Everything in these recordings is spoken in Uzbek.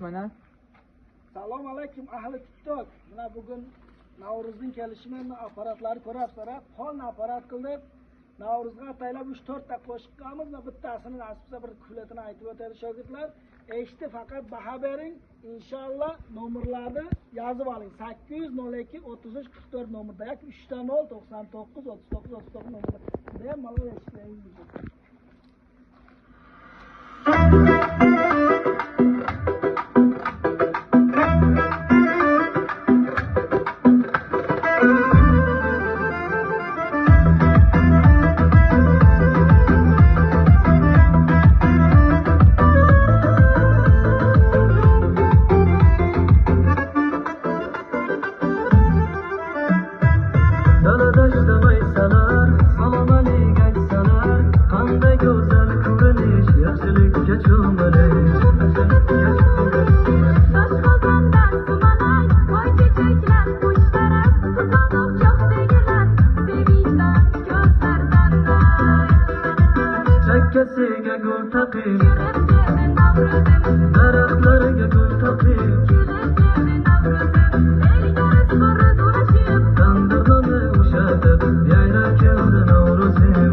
mana. Assalomu alaykum ahli TikTok. Mana bugun Navruzning kelishini aparatlari ko'rabsizlar. Qon aparat qilib Navruzga ataylab 3-4 ta qo'shiq qilamiz va bittasini nasibsa bir kufletini aytib o'tadi shogirdlar. Eshitib faqat baho bering. Inshaalloh nomerlarni yozib oling. 802 33 44 nomerda yoki 3 99 39 39 nomerda. Bemalol eshitlaysiz. Kesiga gul taqib, daraxtlarga gul taqib, tandirlarni ushatib, yayrab keldi Navruzim,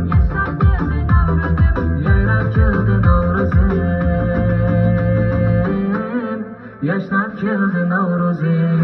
yayrab keldi Navruzim, yashnab keldi Navruzim.